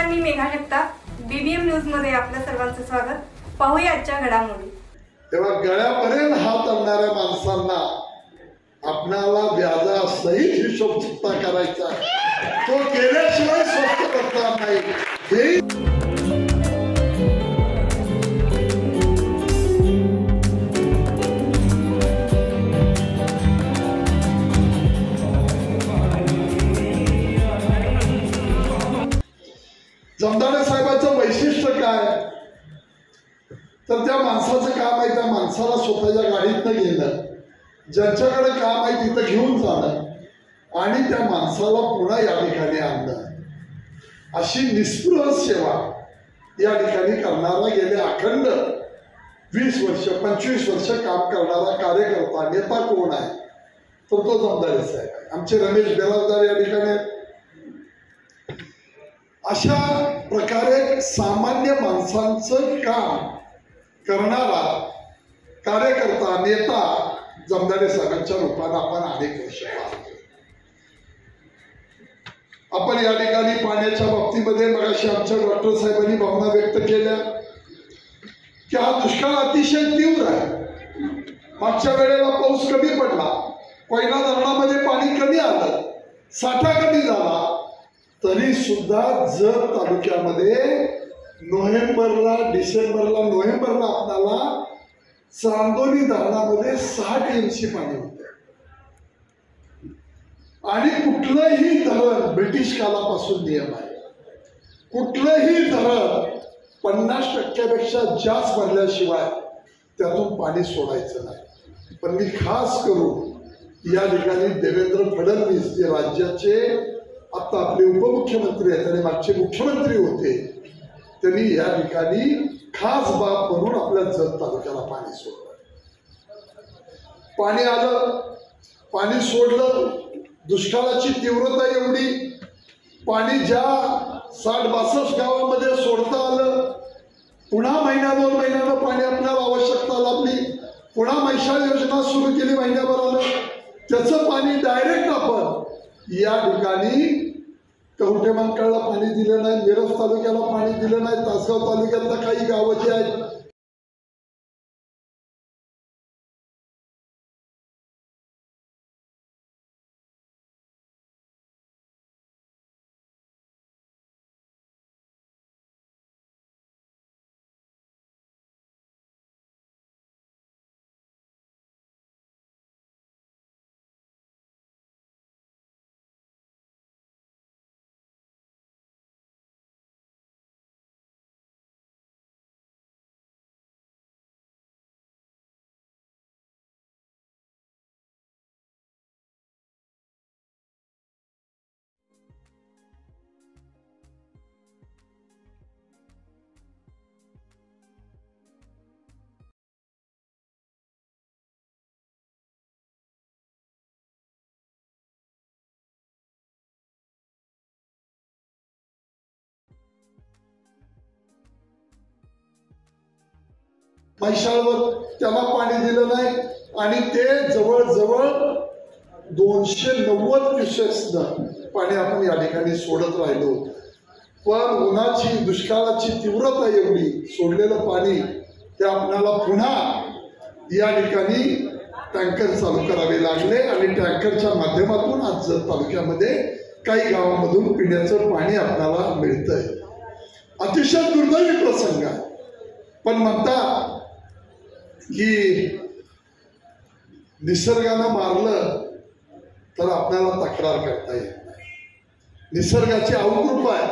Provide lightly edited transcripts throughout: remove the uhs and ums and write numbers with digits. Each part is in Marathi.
नमस्कार, मी मेघा जगताप, बीबीएम न्यूज मध्ये आपल्या सर्वांचं स्वागत. पाहूया आजच्या घडामोडी. तेव्हा गळ्यापर्यंत हात आणणाऱ्या माणसांना आपणाला व्याजासहित हिशोब चुकता करायचा, तो केल्याशिवाय स्वस्त करणार नाही. जमदाडे साहेबांचं वैशिष्ट्य काय, तर त्या माणसाचं काम आहे त्या माणसाला स्वतःच्या गाडीतनं गेलं, ज्यांच्याकडे काम आहे तिथं घेऊन जाणं आणि त्या माणसाला पुन्हा या ठिकाणी आणणं. अशी निस्पृह सेवा या ठिकाणी करणारा गेले अखंड 20 वर्ष 25 वर्ष काम करणारा कार्यकर्ता नेता कोण आहे, तर तो जमदाडे साहेब आहे. आमचे रमेश बेलारदार या ठिकाणी. अशा प्रकारे सामान्य माणसांचं काम करणारा कार्यकर्ता नेता जमदाडे साहेबांच्या रूपाने आपण अनेक वर्ष पाहतो. आपण या ठिकाणी पाण्याच्या बाबतीमध्ये मगाशी आमच्या डॉक्टर साहेबांनी भावना व्यक्त केल्या की हा दुष्काळ अतिशय तीव्र आहे. मागच्या वेळेला पाऊस कमी पडला, कोयना धरणामध्ये पाणी कमी आलं, साठा कमी झाला, तरी सुद्धा जत तालुक्यामध्ये नोव्हेंबरला आपल्याला चांदोली धरणामध्ये 6 TMC पाणी होतं. आणि कुठलंही धरण ब्रिटिश कालापासून नियम आहे, कुठलंही धरण 50% जास्त भरल्याशिवाय त्यातून पाणी सोडायचं नाही. पण मी खास करून या ठिकाणी देवेंद्र फडणवीस जे राज्याचे आता आपले उपमुख्यमंत्री आहेत आणि मागचे मुख्यमंत्री होते, त्यांनी या ठिकाणी खास बाब म्हणून आपल्या जत तालुक्याला पाणी सोडलं. पाणी आलं, पाणी सोडलं. दुष्काळाची तीव्रता एवढी, पाणी ज्या 60-62 गावामध्ये सोडता आलं, पुन्हा 1-2 महिन्यानं पाणी आपल्याला आवश्यकता लागली, पुन्हा मैशाळ योजना सुरू केली महिन्याभरानं. त्याचं पाणी डायरेक्ट आपण या ठिकाणी कवठेमंकाळला पाणी दिलं नाही, मिरज तालुक्याला पाणी दिलं नाही, तासगाव तालुक्यातल्या काही गावं जी आहेत मैशाळवर त्याला पाणी दिलं नाही आणि ते जवळजवळ 290 क्युसेक्सनं पाणी आपण या ठिकाणी सोडत राहिलो. पण उन्हाची दुष्काळाची तीव्रता एवढी, सोडलेलं पाणी ते आपल्याला पुन्हा या ठिकाणी टँकर चालू करावे लागले आणि टँकरच्या माध्यमातून आज जत तालुक्यामध्ये काही गावांमधून पिण्याचं पाणी आपल्याला मिळतंय. अतिशय दुर्दैवी प्रसंग आहे. पण म्हणता की निसर्गानं मारलं तर आपल्याला तक्रार करता येत नाही. निसर्गाची अवकृपा आहे.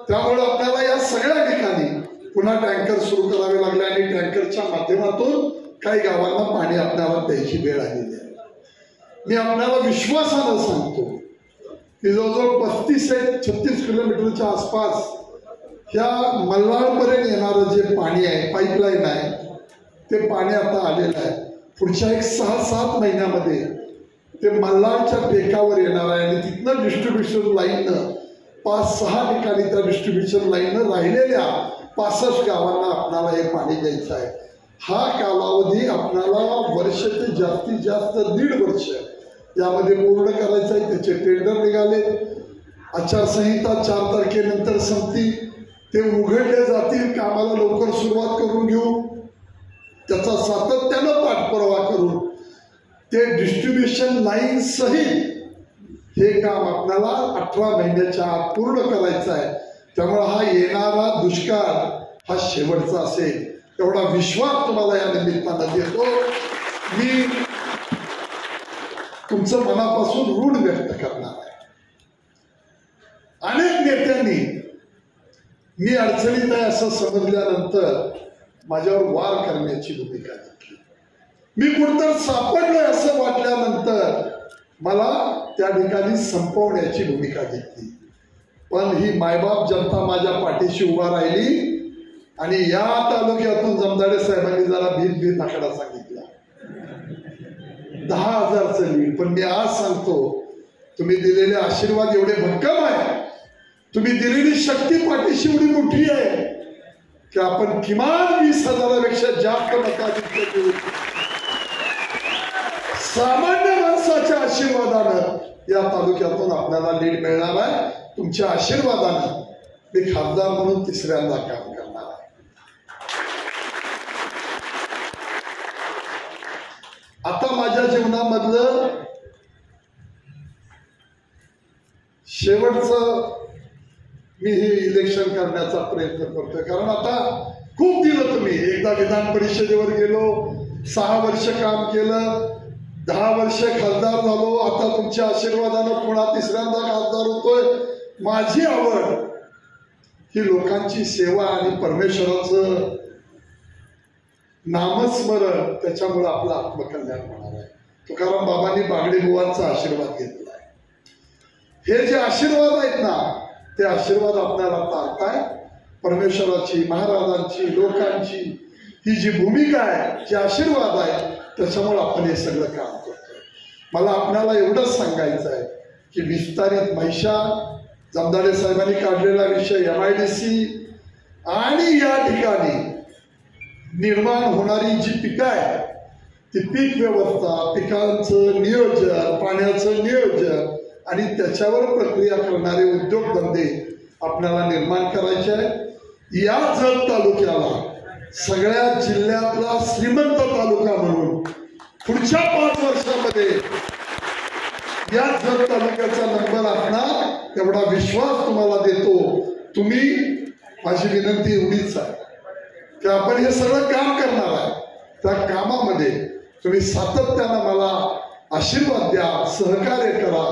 त्यामुळे आपल्याला या सगळ्या ठिकाणी पुन्हा टँकर सुरू करावे लागले आणि टँकरच्या माध्यमातून काही गावांना पाणी आपल्याला द्यायची वेळ आलेली आहे. मी आपल्याला विश्वासानं सांगतो की जवळजवळ 35 ते 36 किलोमीटरच्या आसपास ह्या मल्हारपर्यंत येणारं जे पाणी आहे, पाईपलाईन आहे, ते पाणी आता आलेलं आहे. पुढच्या एक 6-7 महिन्यामध्ये ते मल्हारच्या टेकावर येणार आहे आणि तिथनं डिस्ट्रीब्युशन लाईननं 5-6 ठिकाणी त्या डिस्ट्रीब्युशन लाईननं राहिलेल्या 65 गावांना आपल्याला हे पाणी द्यायचं आहे. हा कालावधी आपल्याला वर्ष ते जास्तीत जास्त 1.5 वर्ष यामध्ये पूर्ण करायचं आहे. त्याचे टेंडर निघाले. आचारसंहिता 4 तारखेनंतर संपती, ते उघडले जातील, कामाला लवकर सुरुवात करून घेऊ, त्याचा सातत्यानं पाठपुरावा करून ते डिस्ट्रीब्युशन लाईन सहित हे काम आपल्याला 18 महिन्याच्या आत पूर्ण करायचं आहे. त्यामुळे हा येणारा दुष्काळ हा शेवटचा असेल एवढा विश्वास तुम्हाला या निमित्तानं देतो. मी तुमचं मनापासून ऋण व्यक्त करणार आहे. अनेक नेत्यांनी मी अडचणीत आहे असं समजल्यानंतर माझ्यावर वार करण्याची भूमिका घेतली. मी कुठतर सापडलोय असं वाटल्यानंतर मला त्या ठिकाणी संपवण्याची भूमिका घेतली. पण ही मायबाप जनता माझ्या पाठीशी उभा राहिली आणि या तालुक्यातून जमदाडे साहेबांनी जरा भीत आकडा सांगितला, 10,000चं लीड. पण मी आज सांगतो, तुम्ही दिलेले आशीर्वाद एवढे भक्कम आहे, तुम्ही दिलेली शक्ती पाठीशी एवढी मोठी आहे की आपण किमान 20,000पेक्षा जास्त मताधिक्य देऊ. सामान्य माणसाच्या आशीर्वादानं या तालुक्यातून आपल्याला लीड मिळणार आहे. तुमच्या आशीर्वादानं मी खासदार म्हणून 3ऱ्यांदा काम करणार आहे. आता माझ्या जीवनामधलं शेवटचं मी हे इलेक्शन करण्याचा प्रयत्न करतोय. कारण आता खूप दिलं तुम्ही. एकदा विधान परिषदेवर गेलो, 6 वर्ष काम केलं, 10 वर्ष खासदार झालो, आता तुमच्या आशीर्वादानं पुन्हा 3ऱ्यांदा खासदार होतोय. माझी आवड ही लोकांची सेवा आणि परमेश्वराचं नामस्मरण, त्याच्यामुळे आपलं आत्मकल्याण होणार आहे. तुकाराम बाबांनी बागडे बुवांचा आशीर्वाद घेतला आहे. हे जे आशीर्वाद आहेत ना, ते आशीर्वाद आपल्याला तारताय. परमेश्वराची, महाराजांची, लोकांची ही जी भूमिका आहे, जे आशीर्वाद आहे, त्याच्यामुळे आपण हे सगळं काम करतोय. मला आपल्याला एवढंच सांगायचं आहे की विस्तारित महिषा, जमदाडे साहेबांनी काढलेला विषय MIDC आणि या ठिकाणी निर्माण होणारी जी पिकं आहे ती पीक व्यवस्था, पिकांचं नियोजन, पाण्याचं नियोजन आणि त्याच्यावर प्रक्रिया करणारे उद्योगधंदे आपल्याला निर्माण करायचे आहे. या जत तालुक्याला सगळ्या जिल्ह्यातला श्रीमंत तालुका म्हणून पुढच्या 5 वर्षामध्ये या जत तालुक्याचा नंबर असणार एवढा विश्वास तुम्हाला देतो. तुम्ही, माझी विनंती एवढीच आहे की आपण हे सगळं काम करणार आहे, त्या कामामध्ये तुम्ही सातत्यानं मला आशीर्वाद द्या, सहकार्य करा.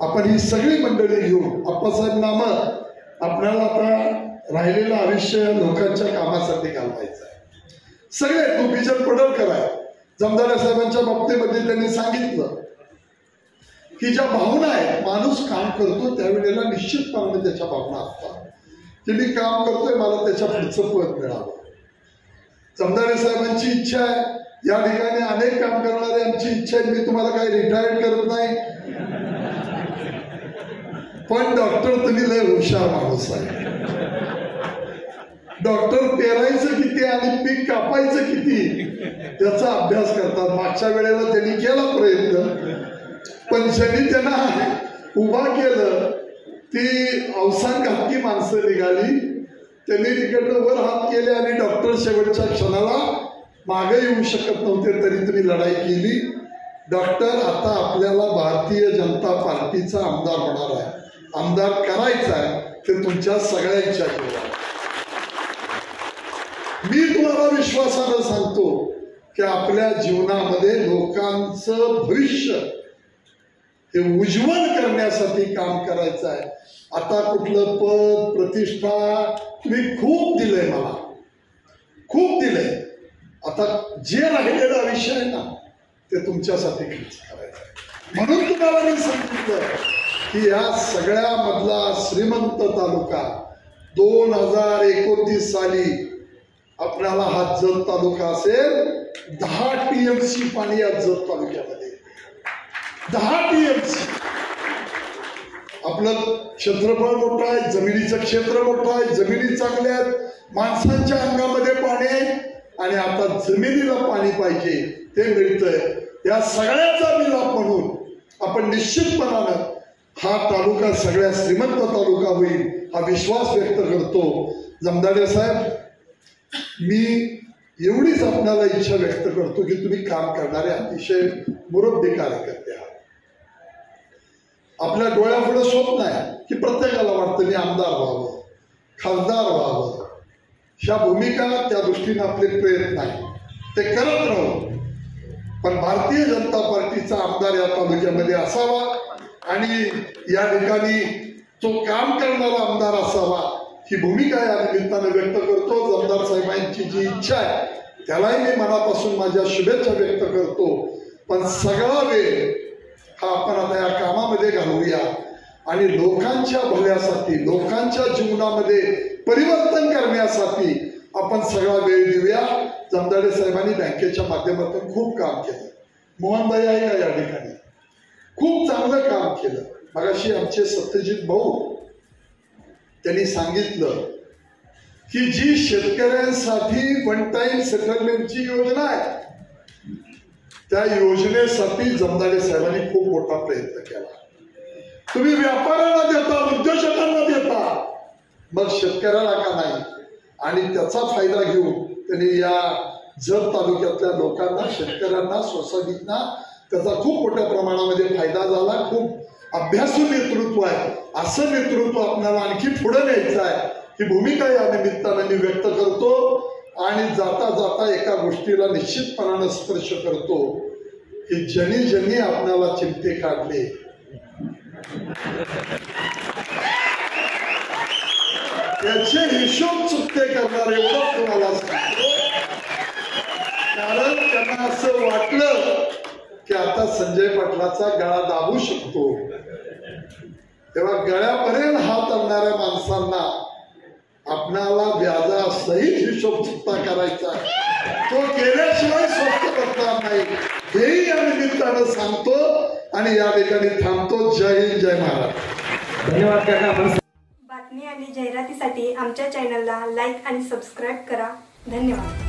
आपण ही सगळी मंडळी घेऊन आप्पासाहेब नामक आपल्याला आता राहिलेलं आयुष्य लोकांच्या कामासाठी घालवायचं आहे. सगळे तो विजन पडळकर आहे. जमदाडे साहेबांच्या बाबतीमध्ये त्यांनी सांगितलं की ज्या भावना आहेत, माणूस काम करतो त्यावेळेला निश्चितपणे त्याच्या भावना असतात की मी काम करतोय, मला त्याच्या पुढचं पद मिळावं. जमदाडे साहेबांची इच्छा आहे, या ठिकाणी अनेक काम करणारे आमची इच्छा आहे, मी तुम्हाला काही रिटायर्ड करत नाही, पण डॉक्टर तुम्ही लय हुशार माणूस आहे. डॉक्टर पेरायचं किती आणि पीक कापायचं किती त्याचा अभ्यास करतात. मागच्या वेळेला त्यांनी केला प्रयत्न, पण ज्यांनी त्यांना उभा केलं ती अवसानघातकी माणसं निघाली. त्यांनी तिकडनं वर हात केले आणि डॉक्टर शेवटच्या क्षणाला मागे येऊ शकत नव्हते, तरी तुम्ही लढाई केली. डॉक्टर, आता आपल्याला भारतीय जनता पार्टीचा आमदार होणार आहे, आमदार करायचा आहे, ते तुमच्या सगळ्यांच्या जीवावर. मी तुम्हाला विश्वासानं सांगतो की आपल्या जीवनामध्ये लोकांचं भविष्य हे उज्ज्वल करण्यासाठी काम करायचं आहे. आता कुठलं पद, प्रतिष्ठा तुम्ही खूप दिलंय, मला खूप दिलंय. आता जे राहिलेलं आयुष्य आहे ना, ते तुमच्यासाठी खर्च करायचं आहे. म्हणून तुम्हाला मी सांगितलं की या सगळ्यामधला श्रीमंत तालुका 2029 साली आपल्याला हा जत तालुका असेल. 10 TMC पाणी या जत तालुक्यामध्ये, 10 TMC. आपलं क्षेत्रफळ मोठं आहे, जमिनीचं क्षेत्र मोठं आहे, जमिनी चांगल्या आहेत, माणसांच्या अंगामध्ये पाणी आहे आणि आता जमिनीला पाणी पाहिजे ते मिळतंय. या सगळ्याचा मी लाभ म्हणून आपण निश्चितपणानं हा तालुका सगळ्या श्रीमंत तालुका होईल हा विश्वास व्यक्त करतो. जमदाडे साहेब, मी एवढीच आपल्याला इच्छा व्यक्त करतो की तुम्ही काम करणारे अतिशय मुरब्बी कार्यकर्ते आहात. आपल्या डोळ्यापुढे स्वप्न आहे की प्रत्येकाला वाटतं मी आमदार व्हावं, खासदार व्हावं. ह्या भूमिका त्या दृष्टीने आपले प्रयत्न आहे ते करत राहू. पण भारतीय जनता पार्टीचा आमदार या तालुक्यामध्ये असावा आणि या ठिकाणी तो काम करणारा आमदार असावा ही भूमिका या निमित्ताने व्यक्त करतो. जमदार साहेबांची जी इच्छा आहे त्यालाही मी मनापासून माझ्या शुभेच्छा व्यक्त करतो. पण सगळा वेळ हा आपण आता या कामामध्ये घालवूया आणि लोकांच्या भल्यासाठी, लोकांच्या जीवनामध्ये परिवर्तन करण्यासाठी आपण सगळा वेळ देऊया. जमदाडे साहेबांनी बँकेच्या माध्यमातून खूप काम केलं. मोहनभाई आहे का या ठिकाणी, खूप चांगलं काम केलं. मगाशी आमचे सत्यजित भाऊ त्यांनी सांगितलं की जी शेतकऱ्यांसाठी वन टाइम सेटलमेंटची योजना आहे त्या योजनेसाठी जमदाडे साहेबांनी खूप मोठा प्रयत्न केला. तुम्ही व्यापाऱ्यांना देता, उद्योजकांना देता, मग शेतकऱ्याला का नाही? आणि त्याचा फायदा घेऊन त्यांनी या जत तालुक्यातल्या लोकांना, शेतकऱ्यांना, सोसायटींना त्याचा खूप मोठ्या प्रमाणामध्ये फायदा झाला. खूप अभ्यासू नेतृत्व आहे. असं नेतृत्व आपल्याला आणखी पुढे न्यायचं आहे ही भूमिका या निमित्ताने मी व्यक्त करतो. आणि जाता जाता एका गोष्टीला निश्चितपणाने स्पर्श करतो की ज्यांनी ज्यांनी आपल्याला चिमटे काढले त्याचे हिशोब चुकते करणार एवढं तुम्हाला सांगतो. कारण त्यांना असं वाटलं की आता संजय पाटलाचा गळा दाबू शकतो. तेव्हा गळ्यापर्यंत हात आणणाऱ्या माणसांना आपणाला व्याजासहित हिशोब चुकता करायचा, तो केल्याशिवाय स्वस्त करणार नाही हेही या निमित्तानं सांगतो आणि या ठिकाणी थांबतो. जय हिंद, जय महाराज. धन्यवाद काका. बातमी आणि जाहिरातीसाठी आमच्या चॅनलला लाईक आणि सबस्क्राईब करा. धन्यवाद.